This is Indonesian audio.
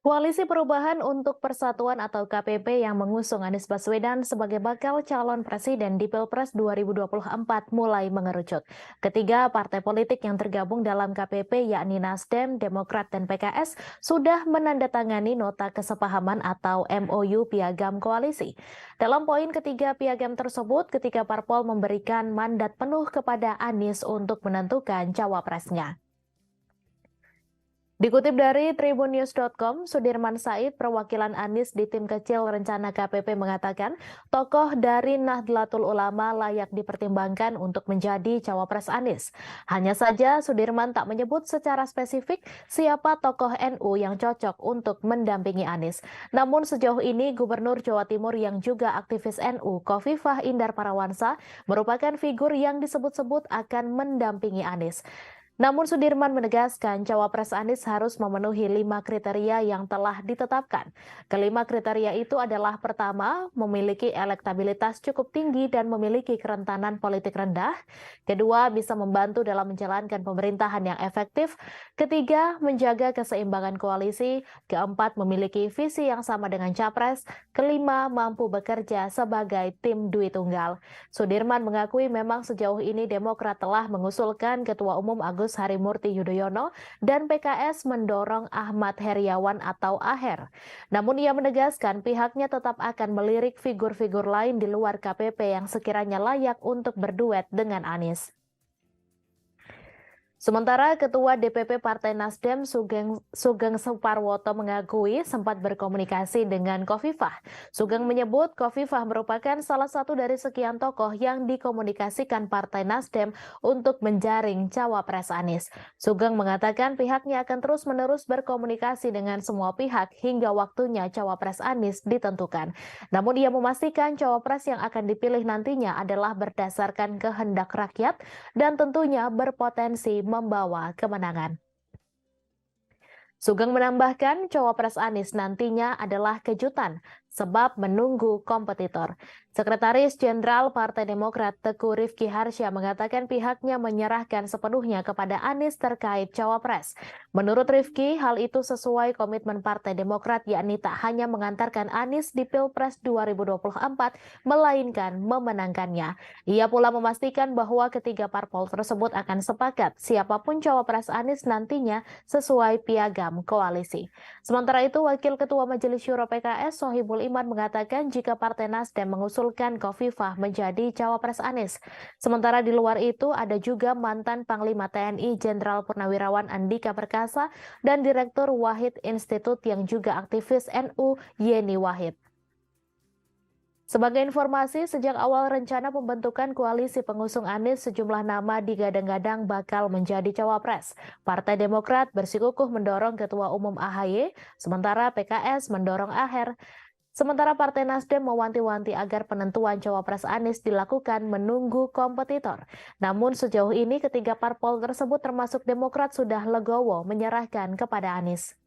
Koalisi Perubahan untuk Persatuan atau KPP yang mengusung Anies Baswedan sebagai bakal calon presiden di Pilpres 2024 mulai mengerucut. Ketiga partai politik yang tergabung dalam KPP yakni Nasdem, Demokrat, dan PKS sudah menandatangani nota kesepahaman atau MOU Piagam Koalisi. Dalam poin ketiga piagam tersebut, ketiga parpol memberikan mandat penuh kepada Anies untuk menentukan cawapresnya. Dikutip dari tribunnews.com, Sudirman Said, perwakilan Anies di tim kecil rencana KPP mengatakan, tokoh dari Nahdlatul Ulama layak dipertimbangkan untuk menjadi cawapres Anies. Hanya saja Sudirman tak menyebut secara spesifik siapa tokoh NU yang cocok untuk mendampingi Anies. Namun sejauh ini Gubernur Jawa Timur yang juga aktivis NU, Khofifah Indar Parawansa, merupakan figur yang disebut-sebut akan mendampingi Anies. Namun Sudirman menegaskan cawapres Anies harus memenuhi 5 kriteria yang telah ditetapkan. Kelima kriteria itu adalah pertama, memiliki elektabilitas cukup tinggi dan memiliki kerentanan politik rendah. Kedua, bisa membantu dalam menjalankan pemerintahan yang efektif. Ketiga, menjaga keseimbangan koalisi. Keempat, memiliki visi yang sama dengan capres. Kelima, mampu bekerja sebagai tim Dwi Tunggal. Sudirman mengakui memang sejauh ini Demokrat telah mengusulkan Ketua Umum Agus Harimurti Yudhoyono dan PKS mendorong Ahmad Heriawan atau Aher. Namun ia menegaskan pihaknya tetap akan melirik figur-figur lain di luar KPP yang sekiranya layak untuk berduet dengan Anies. Sementara Ketua DPP Partai Nasdem Sugeng Suparwoto mengakui sempat berkomunikasi dengan Khofifah. Sugeng menyebut Khofifah merupakan salah satu dari sekian tokoh yang dikomunikasikan Partai Nasdem untuk menjaring cawapres Anies. Sugeng mengatakan pihaknya akan terus-menerus berkomunikasi dengan semua pihak hingga waktunya cawapres Anies ditentukan. Namun ia memastikan cawapres yang akan dipilih nantinya adalah berdasarkan kehendak rakyat dan tentunya berpotensi membawa kemenangan. Sugeng menambahkan cawapres Anies nantinya adalah kejutan sebab menunggu kompetitor. Sekretaris Jenderal Partai Demokrat Teguh Rifki Harsya mengatakan pihaknya menyerahkan sepenuhnya kepada Anies terkait cawapres. Menurut Rifki, hal itu sesuai komitmen Partai Demokrat yakni tak hanya mengantarkan Anies di Pilpres 2024, melainkan memenangkannya. Ia pula memastikan bahwa ketiga parpol tersebut akan sepakat siapapun cawapres Anies nantinya sesuai piagam koalisi. Sementara itu, Wakil Ketua Majelis Syuro PKS Sohibul Iman mengatakan jika Partai Nasdem mengusulkan Khofifah menjadi cawapres Anies. Sementara di luar itu ada juga mantan Panglima TNI Jenderal Purnawirawan Andika Perkasa dan Direktur Wahid Institute yang juga aktivis NU Yeni Wahid. Sebagai informasi, sejak awal rencana pembentukan koalisi pengusung Anies, sejumlah nama digadang-gadang bakal menjadi cawapres. Partai Demokrat bersikukuh mendorong Ketua Umum AHY, sementara PKS mendorong Aher. Sementara Partai Nasdem mewanti-wanti agar penentuan cawapres Anies dilakukan menunggu kompetitor. Namun sejauh ini ketiga parpol tersebut termasuk Demokrat sudah legowo menyerahkan kepada Anies.